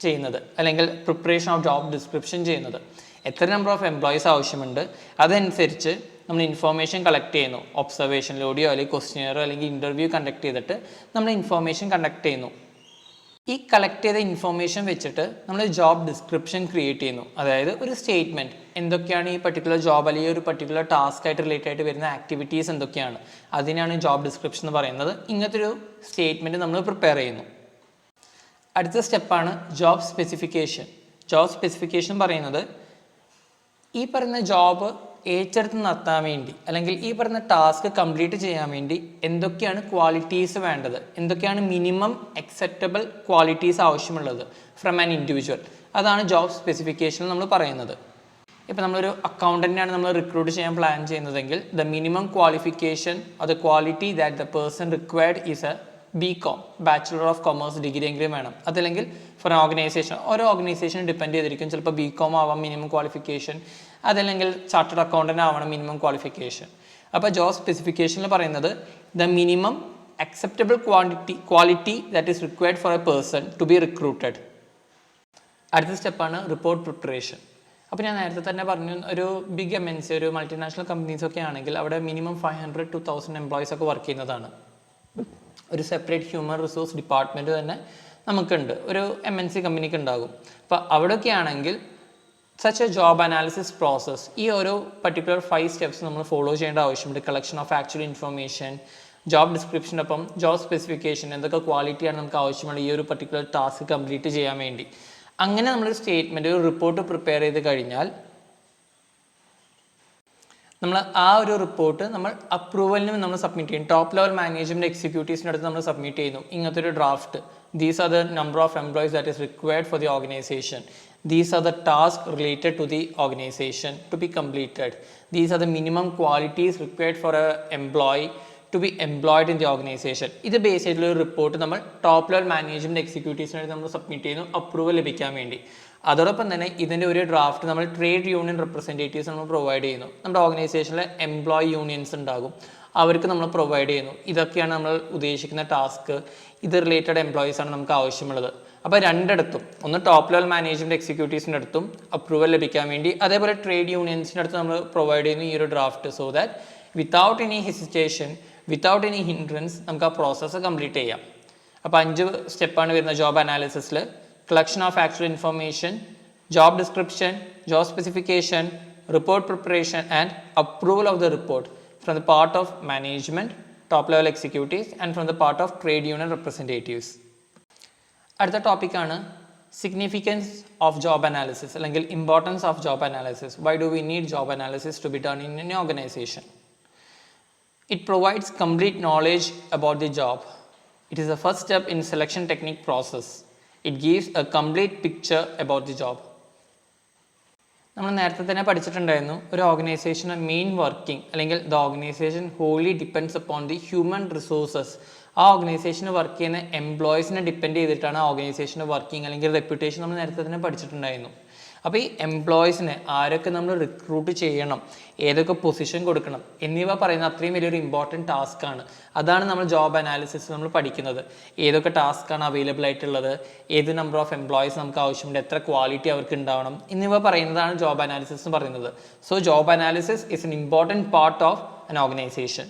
ചെയ്യുന്നത്, അല്ലെങ്കിൽ പ്രിപ്പറേഷൻ ഓഫ് ജോബ് ഡിസ്ക്രിപ്ഷൻ ചെയ്യുന്നത്. എത്ര നമ്പർ ഓഫ് എംപ്ലോയീസ് ആവശ്യമുണ്ട്, അതനുസരിച്ച് നമ്മൾ ഇൻഫോർമേഷൻ കളക്ട് ചെയ്യുന്നു. ഒബ്സർവേഷനിലൂടെയോ അല്ലെങ്കിൽ ക്വസ്റ്റ്യനറോ അല്ലെങ്കിൽ ഇൻ്റർവ്യൂ കണ്ടക്ട് ചെയ്തിട്ട് നമ്മൾ ഇൻഫോർമേഷൻ കണ്ടക്ട് ചെയ്യുന്നു. ഈ കളക്ട് ചെയ്ത ഇൻഫോർമേഷൻ വെച്ചിട്ട് നമ്മൾ ജോബ് ഡിസ്ക്രിപ്ഷൻ ക്രിയേറ്റ് ചെയ്യുന്നു. അതായത് ഒരു സ്റ്റേറ്റ്മെൻറ്റ്, എന്തൊക്കെയാണ് ഈ പർട്ടിക്കുലർ ജോബ് അല്ലെങ്കിൽ ഒരു പർട്ടിക്കുലർ ടാസ്ക് ആയിട്ട് റിലേറ്റഡ് ആയിട്ട് വരുന്ന ആക്ടിവിറ്റീസ് എന്തൊക്കെയാണ്, അതിനാണ് ജോബ് ഡിസ്ക്രിപ്ഷൻ എന്ന് പറയുന്നത്. ഇങ്ങനത്തെ ഒരു സ്റ്റേറ്റ്മെൻറ്റ് നമ്മൾ പ്രിപ്പയർ ചെയ്യുന്നു. അടുത്ത സ്റ്റെപ്പാണ് ജോബ് സ്പെസിഫിക്കേഷൻ. ജോബ് സ്പെസിഫിക്കേഷൻ പറയുന്നത് ഈ പറയുന്ന ജോബ് ഏറ്റെടുത്ത് നടത്താൻ വേണ്ടി അല്ലെങ്കിൽ ഈ പറയുന്ന ടാസ്ക് കംപ്ലീറ്റ് ചെയ്യാൻ വേണ്ടി എന്തൊക്കെയാണ് ക്വാളിറ്റീസ് വേണ്ടത്, എന്തൊക്കെയാണ് മിനിമം അക്സെപ്റ്റബിൾ ക്വാളിറ്റീസ് ആവശ്യമുള്ളത് ഫ്രം ആൻ ഇൻഡിവിജ്വൽ. അതാണ് ജോബ് സ്പെസിഫിക്കേഷനിൽ നമ്മൾ പറയുന്നത്. ഇപ്പോൾ നമ്മളൊരു അക്കൗണ്ടൻ്റാണ് നമ്മൾ റിക്രൂട്ട് ചെയ്യാൻ പ്ലാൻ ചെയ്യുന്നതെങ്കിൽ the minimum qualification or the quality that the person required is a BCom, bachelor of commerce degree എങ്കിലും വേണം. അതല്ലെങ്കിൽ ഫോർ ഓർഗനൈസേഷൻ, ഓരോ ഓർഗനൈസേഷൻ ഡിപ്പെൻഡ് ചെയ്തിരിക്കും. ചിലപ്പോൾ BCom ആവാം മിനിമം ക്വാളിഫിക്കേഷൻ, അതല്ലെങ്കിൽ ചാർട്ടേഡ് അക്കൗണ്ടൻ്റ് ആവണം മിനിമം ക്വാളിഫിക്കേഷൻ. അപ്പോൾ ജോബ് സ്പെസിഫിക്കേഷനിൽ പറയുന്നത് the minimum acceptable quality that is required for a person to be recruited. അടുത്ത സ്റ്റെപ്പാണ് റിപ്പോർട്ട് പ്രിപ്പറേഷൻ. അപ്പോൾ ഞാൻ നേരത്തെ തന്നെ പറഞ്ഞു, ഒരു ബിഗ് MNC, ഒരു മൾട്ടിനാഷണൽ കമ്പനീസൊക്കെ ആണെങ്കിൽ അവിടെ മിനിമം 500 to 1000 എംപ്ലോയീസ് ഒക്കെ വർക്ക് ചെയ്യുന്നതാണ്. ഒരു സെപ്പറേറ്റ് ഹ്യൂമൻ റിസോഴ്സ് ഡിപ്പാർട്ട്മെൻറ്റ് തന്നെ നമുക്കുണ്ട്, ഒരു MNC കമ്പനിക്ക് ഉണ്ടാകും. അപ്പോൾ അവിടെയൊക്കെ ആണെങ്കിൽ such a job analysis process, ഈ ഓരോ പർട്ടിക്കുലർ 5 സ്റ്റെപ്സ് നമ്മൾ ഫോളോ ചെയ്യേണ്ട ആവശ്യമുണ്ട്. Collection of actual information, job ഡിസ്ക്രിപ്ഷനൊപ്പം ജോബ് സ്പെസിഫിക്കേഷൻ, എന്തൊക്കെ ക്വാളിറ്റിയാണ് നമുക്ക് ആവശ്യമുള്ള ഈ ഒരു പർട്ടിക്കുലർ ടാസ്ക് കംപ്ലീറ്റ് ചെയ്യാൻ വേണ്ടി. അങ്ങനെ നമ്മളൊരു സ്റ്റേറ്റ്മെൻറ്റ്, ഒരു റിപ്പോർട്ട് പ്രിപ്പയർ ചെയ്ത് കഴിഞ്ഞാൽ നമ്മൾ ആ ഒരു റിപ്പോർട്ട് നമ്മൾ അപ്രൂവലിന് നമ്മൾ സബ്മിറ്റ് ചെയ്യും. ടോപ്പ് ലെവൽ മാനേജ്മെൻറ്റ് എക്സിക്യൂട്ടീവ്സിൻ്റെ അടുത്ത് നമ്മൾ സബ്മിറ്റ് ചെയ്യുന്നു. ഇങ്ങനത്തെ ഒരു draft, these are the number of employees that is required for the organisation, these are the tasks related to the organization to be completed, these are the minimum qualities required for a employee to be employed in the organization. ഇത് base ചെയ്തിട്ടുള്ള ഒരു report നമ്മൾ top level management എക്സിക്യൂട്ടീവ്സിനായിട്ട് നമ്മൾ submit ചെയ്യുന്നു approval ലഭിക്കാൻ വേണ്ടി. അതോടൊപ്പം തന്നെ ഇതിൻ്റെ ഒരു ഡ്രാഫ്റ്റ് നമ്മൾ ട്രേഡ് യൂണിയൻ റെപ്രസെൻറ്റേറ്റീവ്സ് നമ്മൾ പ്രൊവൈഡ് ചെയ്യുന്നു. നമ്മുടെ ഓർഗനൈസേഷനിലെ എംപ്ലോയി യൂണിയൻസ് ഉണ്ടാകും, അവർക്ക് നമ്മൾ പ്രൊവൈഡ് ചെയ്യുന്നു. ഇതൊക്കെയാണ് നമ്മൾ ഉദ്ദേശിക്കുന്ന ടാസ്ക്, ഇത് റിലേറ്റഡ് എംപ്ലോയീസാണ് നമുക്ക് ആവശ്യമുള്ളത്. അപ്പോൾ രണ്ടിടത്തും, ഒന്ന് ടോപ്പ് ലെവൽ മാനേജ്മെൻറ്റ് എക്സിക്യൂട്ടീവ്സിൻ്റെ അടുത്തും അപ്രൂവൽ ലഭിക്കാൻ വേണ്ടി, അതേപോലെ ട്രേഡ് യൂണിയൻസിൻ്റെ അടുത്ത് നമ്മൾ പ്രൊവൈഡ് ചെയ്യുന്നു ഈ ഒരു draft. So that without any hesitation, without any hindrance നമുക്ക് ആ പ്രോസസ്സ് കംപ്ലീറ്റ് ചെയ്യാം. അപ്പോൾ 5 സ്റ്റെപ്പാണ് വരുന്ന ജോബ് അനാലിസിസിൽ. Collection of actual information, job description, job specification, report preparation and approval of the report from the part of management, top level executives and from the part of trade union representatives. അടുത്ത ടോപ്പിക്കാണ് significance of job analysis അല്ലെങ്കിൽ importance of job analysis. Why do we need job analysis to be done in an organization? It provides complete knowledge about the job. It is the first step in selection technique process. It gives a complete picture about the job. നമ്മൾ നേരത്തെ തന്നെ പഠിച്ചിട്ടുണ്ടായിരുന്നു, ഒരു organization main working അല്ലെങ്കിൽ the organization wholly depends upon the human resources. ആ ഓർഗനൈസേഷന് work ചെയ്യുന്ന എംപ്ലോയീസിനെ depend ചെയ്തിട്ടാണ് ആ ഓർഗനൈസേഷൻ്റെ വർക്കിംഗ് അല്ലെങ്കിൽ റെപ്യൂട്ടേഷൻ നമ്മൾ നേരത്തെ തന്നെ പഠിച്ചിട്ടുണ്ടായിരുന്നു. അപ്പോൾ ഈ എംപ്ലോയീസിനെ ആരൊക്കെ നമ്മൾ റിക്രൂട്ട് ചെയ്യണം, ഏതൊക്കെ പൊസിഷൻ കൊടുക്കണം എന്നിവ പറയുന്ന അത്രയും വലിയൊരു ഇമ്പോർട്ടൻറ്റ് ടാസ്ക്കാണ്. അതാണ് നമ്മൾ ജോബ് അനാലിസിസ് നമ്മൾ പഠിക്കുന്നത്. ഏതൊക്കെ ടാസ്ക്കാണ് അവൈലബിൾ ആയിട്ടുള്ളത്, ഏത് നമ്പർ ഓഫ് എംപ്ലോയീസ് നമുക്ക് ആവശ്യമുണ്ട്, എത്ര ക്വാളിറ്റി അവർക്ക് ഉണ്ടാവണം എന്നിവ പറയുന്നതാണ് ജോബ് അനാലിസിസ് എന്ന് പറയുന്നത്. So job analysis is an important part of an organisation.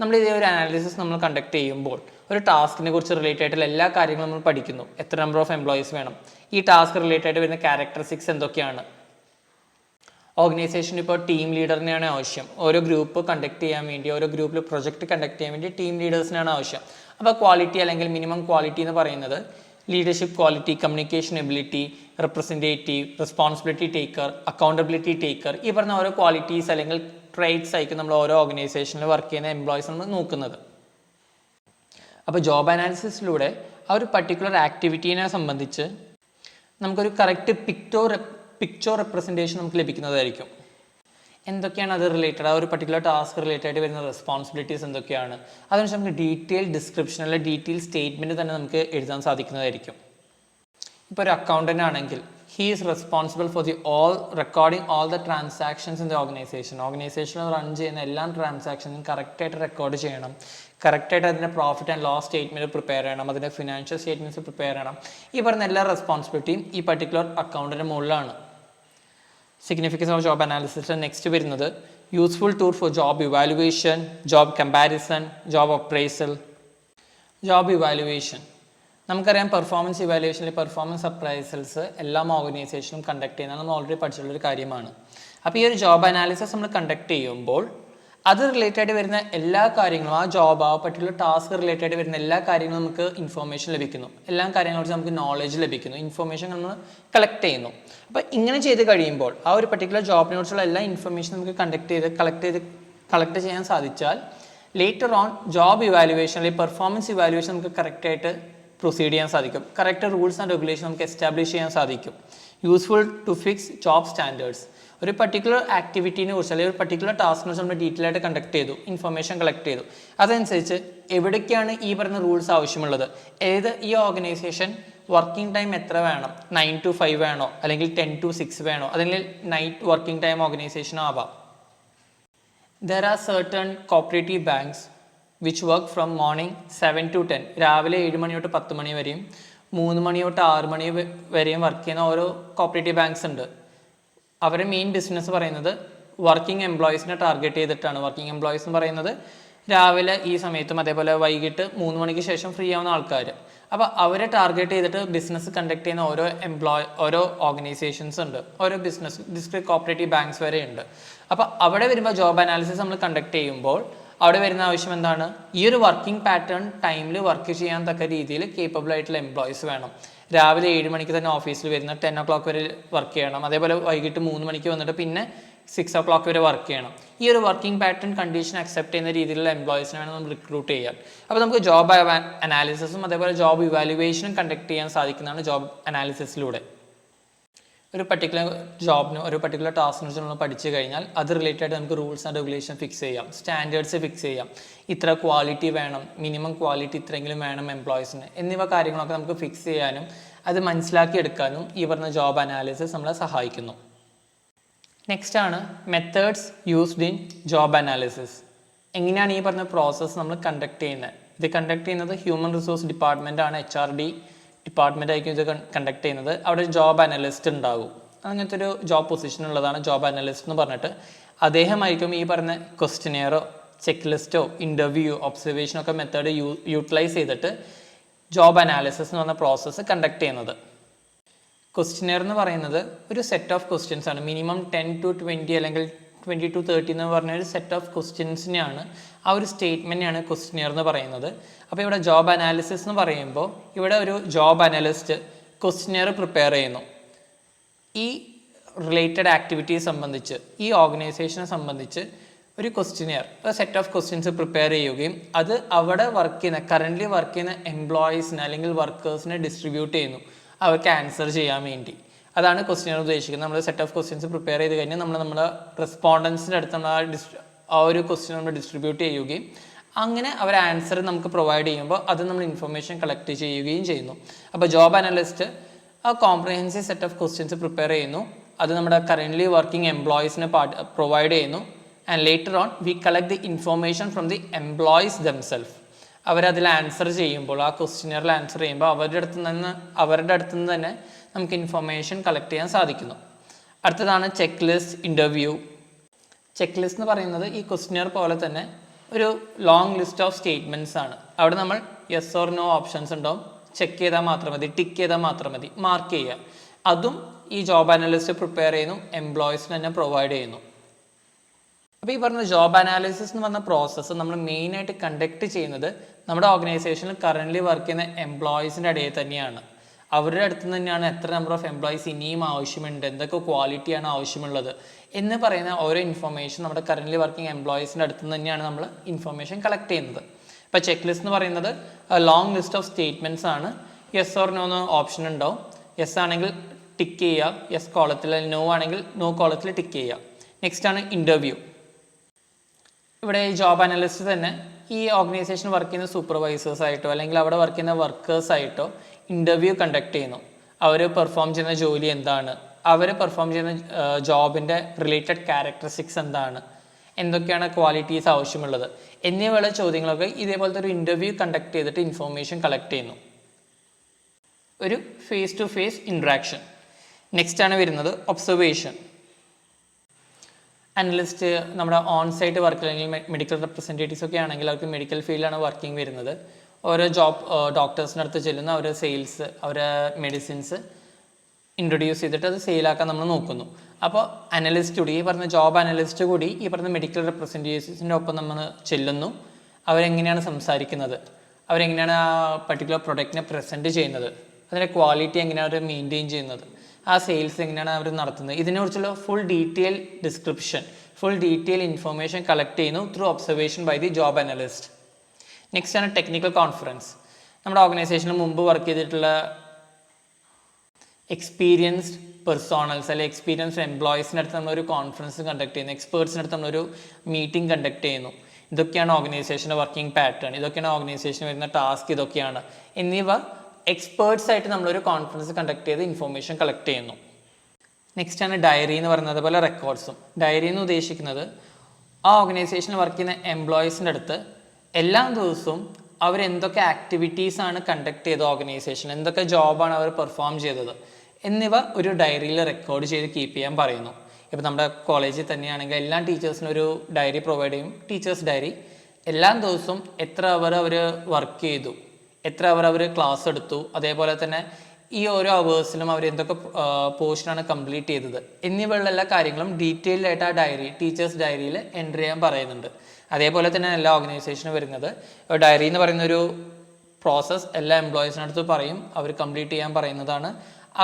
നമ്മൾ ഇതേ ഒരു അനാലിസിസ് നമ്മൾ കണ്ടക്ട് ചെയ്യുമ്പോൾ ഒരു ടാസ്കിനെ കുറിച്ച് റിലേറ്റഡ് ആയിട്ടുള്ള എല്ലാ കാര്യങ്ങളും നമ്മൾ പഠിക്കുന്നു. എത്ര നമ്പർ ഓഫ് എംപ്ലോയീസ് വേണം, ഈ ടാസ്ക് റിലേറ്റഡ് ആയിട്ട് വരുന്ന ക്യാരക്ടറിസ്റ്റിക്സ് എന്തൊക്കെയാണ്. ഓർഗനൈസേഷൻ ഇപ്പോൾ ടീം ലീഡറിനെയാണ് ആവശ്യം, ഓരോ ഗ്രൂപ്പ് കണ്ടക്ട് ചെയ്യാൻ വേണ്ടി, ഓരോ ഗ്രൂപ്പിൽ പ്രൊജക്റ്റ് കണ്ടക്ട് ചെയ്യാൻ വേണ്ടി ടീം ലീഡേഴ്സിനാണ് ആവശ്യം. അപ്പോൾ ക്വാളിറ്റി അല്ലെങ്കിൽ മിനിമം ക്വാളിറ്റി എന്ന് പറയുന്നത് leadership quality, communication ability, representative, responsibility taker, accountability taker, ഈ പറഞ്ഞ ഓരോ ക്വാളിറ്റീസ് അല്ലെങ്കിൽ ട്രേറ്റ്സ് ആയിരിക്കും നമ്മൾ ഓരോ ഓർഗനൈസേഷനിൽ വർക്ക് ചെയ്യുന്ന എംപ്ലോയീസ് നമ്മൾ നോക്കുന്നത്. അപ്പോൾ ജോബ് അനാലിസിസിലൂടെ ആ ഒരു പർട്ടിക്കുലർ ആക്ടിവിറ്റീനെ സംബന്ധിച്ച് നമുക്കൊരു കറക്റ്റ് പിക്ചർ റെപ്രസെൻറ്റേഷൻ നമുക്ക് ലഭിക്കുന്നതായിരിക്കും. എന്തൊക്കെയാണ് അത് റിലേറ്റഡ്, ആ ഒരു പർട്ടിക്കുലർ ടാസ്ക് റിലേറ്റഡ് ആയിട്ട് വരുന്ന റെസ്പോൺസിബിലിറ്റീസ് എന്തൊക്കെയാണ്, അതിനുശേഷം നമുക്ക് ഡീറ്റെയിൽ ഡിസ്ക്രിപ്ഷൻ അല്ലെങ്കിൽ ഡീറ്റെയിൽ സ്റ്റേറ്റ്മെൻറ്റ് തന്നെ നമുക്ക് എഴുതാൻ സാധിക്കുന്നതായിരിക്കും. ഇപ്പോൾ ഒരു അക്കൗണ്ടൻ്റ് ആണെങ്കിൽ he is responsible for recording all the transactions in the ഓർഗനൈസേഷനിൽ റൺ ചെയ്യുന്ന എല്ലാ ട്രാൻസാക്ഷനും കറക്റ്റായിട്ട് റെക്കോർഡ് ചെയ്യണം, കറക്റ്റായിട്ട് അതിൻ്റെ profit and loss statement prepare ചെയ്യണം, അതിൻ്റെ ഫിനാൻഷ്യൽ സ്റ്റേറ്റ്മെൻറ്റ്സ് പ്രിപ്പയർ ചെയ്യണം. ഈ പറഞ്ഞ എല്ലാ റെസ്പോൺസിബിലിറ്റിയും ഈ പർട്ടിക്കുലർ അക്കൗണ്ടിൻ്റെ മുകളിലാണ്. സിഗ്നിഫിക്കൻസ് ഓഫ് ജോബ് അനാലിസിസിൽ നെക്സ്റ്റ് വരുന്നത് useful tool for job evaluation, job comparison, job appraisal. Job evaluation നമുക്കറിയാം, പെർഫോമൻസ് ഇവാലുവേഷനിൽ പെർഫോമൻസ് അപ്രൈസൽസ് എല്ലാ ഓർഗനൈസേഷനും കണ്ടക്ട് ചെയ്യുന്നത് നമ്മൾ ഓൾറെഡി പഠിച്ചിട്ടുള്ളൊരു കാര്യമാണ്. അപ്പോൾ ഈ ഒരു ജോബ് അനാലിസിസ് നമ്മൾ കണ്ടക്ട് ചെയ്യുമ്പോൾ അത് റിലേറ്റഡ് വരുന്ന എല്ലാ കാര്യങ്ങളും, ആ പർട്ടിക്കുലർ ടാസ്ക് റിലേറ്റഡ് വരുന്ന എല്ലാ കാര്യങ്ങളും നമുക്ക് ഇൻഫോർമേഷൻ ലഭിക്കുന്നു, എല്ലാ കാര്യങ്ങളെക്കുറിച്ച് നമുക്ക് നോളജ് ലഭിക്കുന്നു, ഇൻഫോർമേഷൻ നമ്മൾ കളക്ട് ചെയ്യുന്നു. അപ്പോൾ ഇങ്ങനെ ചെയ്ത് കഴിയുമ്പോൾ ആ ഒരു പർട്ടിക്കുലർ ജോബിനെ കുറിച്ചുള്ള എല്ലാ ഇൻഫർമേഷൻ നമുക്ക് കളക്ട് ചെയ്യാൻ സാധിച്ചാൽ ലേറ്റർ ഓൺ ജോബ് ഇവാലുവേഷൻ അല്ലെങ്കിൽ പെർഫോമൻസ് ഇവാലുവേഷൻ നമുക്ക് കറക്റ്റായിട്ട് പ്രൊസീഡ് ചെയ്യാൻ സാധിക്കും, കറക്റ്റ് റൂൾസ് ആൻഡ് റെഗുലേഷൻ നമുക്ക് എസ്റ്റാബ്ലിഷ് ചെയ്യാൻ സാധിക്കും. Useful to fix job standards. ഒരു പർട്ടിക്കുലർ ആക്ടിവിറ്റീനെ കുറിച്ച് അല്ലെങ്കിൽ ഒരു പർട്ടിക്കുലർ ടാസ്കിനെ കുറിച്ച് നമ്മൾ ഡീറ്റെയിൽ ആയിട്ട് കണ്ടക്ട് ചെയ്തു, ഇൻഫർമേഷൻ കളക്ട് ചെയ്തു. അതനുസരിച്ച് എവിടേക്കാണ് ഈ പറയുന്ന റൂൾസ് ആവശ്യമുള്ളത്, ഈ ഓർഗനൈസേഷൻ വർക്കിംഗ് ടൈം എത്ര വേണം, 9 to 5 വേണോ അല്ലെങ്കിൽ 10 to 6 വേണോ, അല്ലെങ്കിൽ നൈറ്റ് വർക്കിംഗ് ടൈം ഓർഗനൈസേഷൻ ആവാം. There are certain cooperative banks which work from morning 7 to 10, രാവിലെ 7 മണി തൊട്ട് 10 മണി വരെയും 3 മണി തൊട്ട് 6 മണി വരെയും വർക്ക് ചെയ്യുന്ന ഓരോ കോപ്പറേറ്റീവ് ബാങ്ക്സ് ഉണ്ട്. അവരുടെ മെയിൻ ബിസിനസ് പറയുന്നത് വർക്കിംഗ് എംപ്ലോയീസിനെ ടാർഗറ്റ് ചെയ്തിട്ടാണ്. വർക്കിംഗ് എംപ്ലോയീസ് എന്ന് പറയുന്നത് രാവിലെ ഈ സമയത്തും അതേപോലെ വൈകിട്ട് 3 മണിക്ക് ശേഷം ഫ്രീ ആവുന്ന ആൾക്കാർ. അപ്പോൾ അവരെ ടാർഗറ്റ് ചെയ്തിട്ട് ബിസിനസ് കണ്ടക്ട് ചെയ്യുന്ന ഓരോ ഓർഗനൈസേഷൻസ് ഉണ്ട്, ഓരോ ഡിസ്ട്രിക്ട് കോപ്പറേറ്റീവ് ബാങ്ക്സ് വരെ ഉണ്ട്. അപ്പോൾ അവിടെ വരുമ്പോൾ ജോബ് അനാലിസിസ് നമ്മൾ കണ്ടക്ട് ചെയ്യുമ്പോൾ അവിടെ വരുന്ന ആവശ്യം എന്താണ്, ഈ ഒരു വർക്കിംഗ് പാറ്റേൺ ടൈമിൽ വർക്ക് ചെയ്യാൻ തക്ക രീതിയിൽ കേപ്പബിൾ ആയിട്ടുള്ള എംപ്ലോയീസ് വേണം. രാവിലെ 7 മണിക്ക് തന്നെ ഓഫീസിൽ വരുന്ന 10 o'clock വരെ വർക്ക് ചെയ്യണം, അതേപോലെ വൈകിട്ട് 3 മണിക്ക് വന്നിട്ട് പിന്നെ 6 o'clock വരെ വർക്ക് ചെയ്യണം. ഈ ഒരു വർക്കിംഗ് പാറ്റേൺ കണ്ടീഷൻ അക്സെപ്റ്റ് ചെയ്യുന്ന രീതിയിലുള്ള എംപ്ലോയീസിനെ വേണം നമ്മൾ റിക്രൂട്ട് ചെയ്യാൻ. അപ്പോൾ നമുക്ക് ജോബ് അനാലിസിസും അതേപോലെ ജോബ് ഇവാലുവേഷനും കണ്ടക്ട് ചെയ്യാൻ സാധിക്കുന്നതാണ് ജോബ് അനാലിസിസിലൂടെ. ഒരു പർട്ടിക്കുലർ ജോബിന് ഒരു പർട്ടിക്കുലർ ടാസ്കിനെ കുറിച്ച് നമ്മൾ പഠിച്ചു കഴിഞ്ഞാൽ അത് റിലേറ്റഡ് നമുക്ക് റൂൾസ് ആൻഡ് റെഗുലേഷൻ ഫിക്സ് ചെയ്യാം, സ്റ്റാൻഡേർഡ്സ് ഫിക്സ് ചെയ്യാം, ഇത്ര ക്വാളിറ്റി വേണം, മിനിമം ക്വാളിറ്റി ഇത്രയെങ്കിലും വേണം എംപ്ലോയീസിന് എന്നിവ കാര്യങ്ങളൊക്കെ നമുക്ക് ഫിക്സ് ചെയ്യാനും അത് മനസ്സിലാക്കിയെടുക്കാനും ഈ പറഞ്ഞ ജോബ് അനാലിസിസ് നമ്മളെ സഹായിക്കുന്നു. നെക്സ്റ്റ് ആണ് methods used in job analysis. എങ്ങനെയാണ് ഈ പറഞ്ഞ പ്രോസസ്സ് നമ്മൾ കണ്ടക്ട് ചെയ്യുന്നത്? ഇത് കണ്ടക്ട് ചെയ്യുന്നത് ഹ്യൂമൻ റിസോഴ്സ് ഡിപ്പാർട്ട്മെൻ്റ് ആണ്, HRD ഡിപ്പാർട്ട്മെൻ്റ് ആയിരിക്കും ഇത് കണ്ടക്ട് ചെയ്യുന്നത്. അവിടെ ഒരു ജോബ് അനലിസ്റ്റ് ഉണ്ടാകും, അങ്ങനത്തെ ഒരു ജോബ് പൊസിഷൻ ഉള്ളതാണ് ജോബ് അനലിസ്റ്റ് എന്ന് പറഞ്ഞിട്ട്. അദ്ദേഹമായിരിക്കും ഈ പറഞ്ഞ ക്വസ്റ്റിനെയറോ ചെക്ക് ലിസ്റ്റോ ഇൻ്റർവ്യൂ ഒബ്സർവേഷനോ ഒക്കെ മെത്തേഡ് യൂട്ടിലൈസ് ചെയ്തിട്ട് ജോബ് അനാലിസിസ് എന്ന് പറഞ്ഞ പ്രോസസ്സ് കണ്ടക്ട് ചെയ്യുന്നത്. ക്വസ്റ്റിനെയർ എന്ന് പറയുന്നത് ഒരു സെറ്റ് ഓഫ് ക്വസ്റ്റ്യൻസ് ആണ്, മിനിമം 10 to 20 അല്ലെങ്കിൽ 20 to 30 എന്ന് പറഞ്ഞ ഒരു സെറ്റ് ഓഫ് ക്വസ്റ്റ്യൻസിനെയാണ്, ആ ഒരു സ്റ്റേറ്റ്മെൻറ്റിനാണ് ക്വസ്റ്റിനെയർ എന്ന് പറയുന്നത്. അപ്പോൾ ഇവിടെ ജോബ് അനാലിസിസ് എന്ന് പറയുമ്പോൾ ഇവിടെ ഒരു ജോബ് അനലിസ്റ്റ് ക്വസ്റ്റിനെയർ പ്രിപ്പയർ ചെയ്യുന്നു. ഈ റിലേറ്റഡ് ആക്ടിവിറ്റീസ് സംബന്ധിച്ച് ഈ ഓർഗനൈസേഷനെ സംബന്ധിച്ച് ഒരു ക്വസ്റ്റിനെയർ, ഒരു സെറ്റ് ഓഫ് ക്വസ്റ്റ്യൻസ് പ്രിപ്പയർ ചെയ്യുകയും അത് അവിടെ കറൻ്റ്ലി വർക്ക് ചെയ്യുന്ന എംപ്ലോയീസിന് അല്ലെങ്കിൽ വർക്കേഴ്സിനെ ഡിസ്ട്രിബ്യൂട്ട് ചെയ്യുന്നു അവർക്ക് ആൻസർ ചെയ്യാൻ വേണ്ടി. അതാണ് ക്വസ്റ്റിനെയർ ഉദ്ദേശിക്കുന്നത്. നമ്മൾ സെറ്റ് ഓഫ് ക്വസ്റ്റ്യൻസ് പ്രിപ്പയർ ചെയ്ത് കഴിഞ്ഞാൽ നമ്മുടെ റെസ്പോണ്ടൻസിൻ്റെ അടുത്ത് നമ്മൾ ആ ഒരു ക്വസ്റ്റ്യൻ നമ്മൾ ഡിസ്ട്രിബ്യൂട്ട് ചെയ്യുകയും അങ്ങനെ അവർ ആൻസർ നമുക്ക് പ്രൊവൈഡ് ചെയ്യുമ്പോൾ അത് നമ്മൾ ഇൻഫർമേഷൻ കളക്ട് ചെയ്യുകയും ചെയ്യുന്നു. അപ്പോൾ ജോബ് അനലിസ്റ്റ് ആ comprehensive set of questions prepare ചെയ്യുന്നു, അത് നമ്മുടെ കറൻ്റ്ലി വർക്കിംഗ് എംപ്ലോയീസിനെ പ്രൊവൈഡ് ചെയ്യുന്നു. And later on we collect the information from the employees themselves. അവരതിൽ ആൻസർ ചെയ്യുമ്പോൾ, ആ ക്വസ്റ്റിനെയറിൽ ആൻസർ ചെയ്യുമ്പോൾ അവരുടെ അടുത്ത് നിന്ന് തന്നെ നമുക്ക് ഇൻഫർമേഷൻ കളക്ട് ചെയ്യാൻ സാധിക്കുന്നു. അടുത്തതാണ് check list interview. Check list എന്ന് പറയുന്നത് ഈ ക്വസ്റ്റിനെയർ പോലെ തന്നെ ഒരു ലോങ് ലിസ്റ്റ് ഓഫ് സ്റ്റേറ്റ്മെൻറ്റ്സ് ആണ്. അവിടെ നമ്മൾ യെസ് ഓർ നോ ഓപ്ഷൻസ് ഉണ്ടാവും, ചെക്ക് ചെയ്താൽ മാത്രം മതി, ടിക്ക് ചെയ്താൽ മാത്രം മതി, മാർക്ക് ചെയ്യുക. അതും ഈ ജോബ് അനലിസ്റ്റ് പ്രിപ്പയർ ചെയ്യുന്നു, എംപ്ലോയീസിന് തന്നെ പ്രൊവൈഡ് ചെയ്യുന്നു. അപ്പോൾ ഈ പറഞ്ഞ ജോബ് അനാലിസിസ് എന്ന് പറഞ്ഞ പ്രോസസ്സ് നമ്മൾ മെയിനായിട്ട് കണ്ടക്ട് ചെയ്യുന്നത് നമ്മുടെ ഓർഗനൈസേഷനിൽ കറൻ്റ്ലി വർക്ക് ചെയ്യുന്ന എംപ്ലോയീസിൻ്റെ ഇടയിൽ തന്നെയാണ്. അവരുടെ അടുത്ത് നിന്ന് തന്നെയാണ് എത്ര നമ്പർ ഓഫ് എംപ്ലോയീസ് ഇനിയും ആവശ്യമുണ്ട്, എന്തൊക്കെ ക്വാളിറ്റിയാണ് ആവശ്യമുള്ളത് എന്ന് പറയുന്ന ഓരോ ഇൻഫർമേഷൻ നമ്മുടെ കറൻ്റ്ലി വർക്കിംഗ് എംപ്ലോയീസിൻ്റെ അടുത്ത് നിന്ന് തന്നെയാണ് നമ്മൾ ഇൻഫർമേഷൻ കളക്ട് ചെയ്യുന്നത്. ഇപ്പോൾ ചെക്ക് ലിസ്റ്റ് എന്ന് പറയുന്നത് ലോങ് ലിസ്റ്റ് ഓഫ് സ്റ്റേറ്റ്മെൻറ്റ്സ് ആണ്. യെസ് ഓർ നോ എന്ന് ഓപ്ഷൻ ഉണ്ടാവും. യെസ് ആണെങ്കിൽ ടിക്ക് ചെയ്യുക, യെസ് കോളത്തിൽ, നോ ആണെങ്കിൽ നോ കോളത്തിൽ ടിക്ക് ചെയ്യുക. നെക്സ്റ്റ് ആണ് ഇൻ്റർവ്യൂ. ഇവിടെ ജോബ് അനലിസ്റ്റ് തന്നെ ഈ ഓർഗനൈസേഷൻ വർക്ക് ചെയ്യുന്ന സൂപ്പർവൈസേഴ്സ് ആയിട്ടോ അല്ലെങ്കിൽ അവിടെ വർക്ക് ചെയ്യുന്ന വർക്കേഴ്സ് ആയിട്ടോ ഇൻ്റർവ്യൂ കണ്ടക്ട് ചെയ്യുന്നു. അവർ പെർഫോം ചെയ്യുന്ന ജോലി എന്താണ്, അവർ പെർഫോം ചെയ്യുന്ന ജോബിൻ്റെ റിലേറ്റഡ് ക്യാരക്ടറിസ്റ്റിക്സ് എന്താണ്, എന്തൊക്കെയാണ് ക്വാളിറ്റീസ് ആവശ്യമുള്ളത് എന്നിവയുള്ള ചോദ്യങ്ങളൊക്കെ ഇതേപോലത്തെ ഒരു ഇൻ്റർവ്യൂ കണ്ടക്ട് ചെയ്തിട്ട് ഇൻഫോർമേഷൻ കളക്ട് ചെയ്യുന്നു. ഒരു face to face interaction. Next ആണ് വരുന്നത് ഒബ്സർവേഷൻ. അനലിസ്റ്റ് നമ്മുടെ ഓൺ സൈറ്റ് വർക്ക് അല്ലെങ്കിൽ മെഡിക്കൽ റെപ്രസെൻറ്റേറ്റീവ്സ് ഒക്കെ ആണെങ്കിൽ അവർക്ക് മെഡിക്കൽ ഫീൽഡിലാണ് വർക്കിംഗ് വരുന്നത്. ഓരോ ഡോക്ടേഴ്സിൻ്റെ അടുത്ത് ചെല്ലുന്ന അവരെ സെയിൽസ്, അവരെ മെഡിസിൻസ് ഇൻട്രൊഡ്യൂസ് ചെയ്തിട്ട് അത് സെയിലാക്കാൻ നമ്മൾ നോക്കുന്നു. അപ്പോൾ അനലിസ്റ്റ് കൂടി, ഈ പറഞ്ഞ ജോബ് അനലിസ്റ്റ് കൂടി ഈ പറഞ്ഞ മെഡിക്കൽ റെപ്രസെൻറ്റേറ്റീവ്സിൻ്റെ ഒപ്പം നമ്മൾ ചെല്ലുന്നു. അവരെങ്ങനെയാണ് സംസാരിക്കുന്നത്, അവരെങ്ങനെയാണ് ആ പർട്ടിക്കുലർ പ്രൊഡക്റ്റിനെ പ്രസൻറ്റ് ചെയ്യുന്നത്, അതിൻ്റെ ക്വാളിറ്റി എങ്ങനെയാണ് അവർ മെയിൻറ്റെയിൻ ചെയ്യുന്നത്, ആ സെയിൽസ് എങ്ങനെയാണ് അവർ നടത്തുന്നത്, ഇതിനെക്കുറിച്ചുള്ള full detail description, full detail information collect ചെയ്യുന്നു through observation by the job analyst. Next ആണ് ടെക്നിക്കൽ കോൺഫറൻസ്. നമ്മുടെ ഓർഗനൈസേഷന് മുമ്പ് വർക്ക് ചെയ്തിട്ടുള്ള എക്സ്പീരിയൻസ്ഡ് പെർസോണൽസ് അല്ലെങ്കിൽ എക്സ്പീരിയൻസ്ഡ് എംപ്ലോയീസിൻ്റെ അടുത്ത് നമ്മളൊരു കോൺഫറൻസ് കണ്ടക്ട് ചെയ്യുന്നു, എക്സ്പേർട്സിൻ്റെ അടുത്ത് നമ്മളൊരു മീറ്റിംഗ് കണ്ടക്ട് ചെയ്യുന്നു. ഇതൊക്കെയാണ് ഓർഗനൈസേഷൻ്റെ വർക്കിംഗ് പാറ്റേൺ, ഇതൊക്കെയാണ് ഓർഗനൈസേഷന് വരുന്ന ടാസ്ക്, ഇതൊക്കെയാണ് എന്നിവ എക്സ്പേർട്സ് ആയിട്ട് നമ്മളൊരു കോൺഫറൻസ് കണ്ടക്ട് ചെയ്ത് ഇൻഫർമേഷൻ കളക്ട് ചെയ്യുന്നു. നെക്സ്റ്റ് ആണ് ഡയറി എന്ന് പറയുന്നത് പോലെ റെക്കോർഡ്സും. ഡയറി എന്ന് ഉദ്ദേശിക്കുന്നത് ആ ഓർഗനൈസേഷനിൽ വർക്ക് ചെയ്യുന്ന എംപ്ലോയീസിൻ്റെ അടുത്ത് എല്ലാ ദിവസവും അവരെന്തൊക്കെ ആക്ടിവിറ്റീസാണ് കണ്ടക്ട് ചെയ്തത്, ഓർഗനൈസേഷൻ എന്തൊക്കെ ജോബാണ് അവർ പെർഫോം ചെയ്തത് എന്നിവ ഒരു ഡയറിയിൽ റെക്കോർഡ് ചെയ്ത് കീപ്പ് ചെയ്യാൻ പറയുന്നു. ഇപ്പോൾ നമ്മുടെ കോളേജിൽ തന്നെയാണെങ്കിൽ എല്ലാ ടീച്ചേഴ്സിനും ഒരു ഡയറി പ്രൊവൈഡ് ചെയ്യും, ടീച്ചേഴ്സ് ഡയറി. എല്ലാ ദിവസവും എത്ര അവർ വർക്ക് ചെയ്തു, എത്ര അവർ ക്ലാസ് എടുത്തു, അതേപോലെ തന്നെ ഈ ഓരോ അവേഴ്സിലും അവർ എന്തൊക്കെ പോർഷനാണ് കംപ്ലീറ്റ് ചെയ്തത് എന്നിവയുള്ള എല്ലാ കാര്യങ്ങളും ഡീറ്റെയിൽഡ് ആയിട്ട് ആ ഡയറി, ടീച്ചേഴ്സ് ഡയറിയിൽ എൻ്റർ ചെയ്യാൻ പറയുന്നുണ്ട്. അതേപോലെ തന്നെ എല്ലാ ഓർഗനൈസേഷനും വരുന്നത് ഡയറി എന്ന് പറയുന്നൊരു പ്രോസസ്സ് എല്ലാ എംപ്ലോയീസിനടുത്ത് പറയും, അവർ കംപ്ലീറ്റ് ചെയ്യാൻ പറയുന്നതാണ്.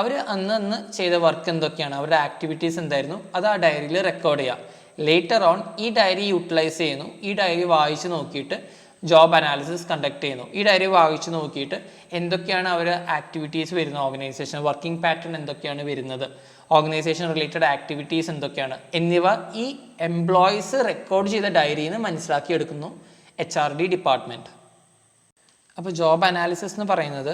അവർ അന്ന് ചെയ്ത വർക്ക് എന്തൊക്കെയാണ്, അവരുടെ ആക്ടിവിറ്റീസ് എന്തായിരുന്നു, അത് ആ ഡയറിയിൽ റെക്കോർഡ് ചെയ്യുക. ലേറ്റർ ഓൺ ഈ ഡയറി യൂട്ടിലൈസ് ചെയ്യുന്നു, ഈ ഡയറി വായിച്ച് നോക്കിയിട്ട് ജോബ് അനാലിസിസ് കണ്ടക്ട് ചെയ്യുന്നു. ഈ ഡയറി വായിച്ച് നോക്കിയിട്ട് എന്തൊക്കെയാണ് അവർ ആക്ടിവിറ്റീസ് വരുന്നത്, ഓർഗനൈസേഷൻ വർക്കിംഗ് പാറ്റേൺ എന്തൊക്കെയാണ് വരുന്നത്, ഓർഗനൈസേഷൻ റിലേറ്റഡ് ആക്ടിവിറ്റീസ് എന്തൊക്കെയാണ് എന്നിവ ഈ എംപ്ലോയീസ് റെക്കോർഡ് ചെയ്ത ഡയറിയിൽ നിന്ന് മനസ്സിലാക്കിയെടുക്കുന്നു HRD ഡിപ്പാർട്ട്മെൻറ്റ്. അപ്പോൾ ജോബ് അനാലിസിസ് എന്ന് പറയുന്നത്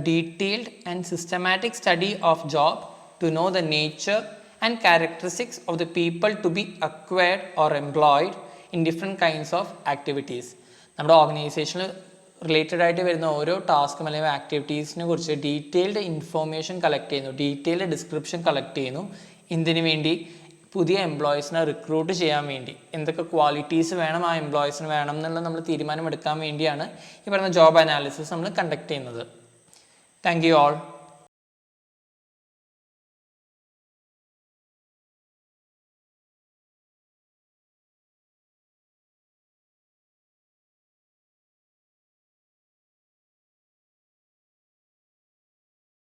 detailed and systematic study of job to know the nature and characteristics of the people to be acquired or employed in different kinds of activities. നമ്മുടെ ഓർഗനൈസേഷനിൽ related ആയിട്ട് വരുന്ന ഓരോ ടാസ്കും അല്ലെങ്കിൽ ആക്ടിവിറ്റീസിനെ കുറിച്ച് ഡീറ്റെയിൽഡ് ഇൻഫോർമേഷൻ കളക്ട് ചെയ്യുന്നു, ഡീറ്റെയിൽഡ് ഡിസ്ക്രിപ്ഷൻ കളക്ട് ചെയ്യുന്നു. എന്തിനു വേണ്ടി? പുതിയ എംപ്ലോയീസിനെ റിക്രൂട്ട് ചെയ്യാൻ വേണ്ടി. എന്തൊക്കെ ക്വാളിറ്റീസ് വേണം ആ എംപ്ലോയീസിന് വേണം എന്നുള്ളത് നമ്മൾ തീരുമാനമെടുക്കാൻ വേണ്ടിയാണ് ഈ പറയുന്ന ജോബ് അനാലിസിസ് നമ്മൾ കണ്ടക്ട് ചെയ്യുന്നത്. Thank you all.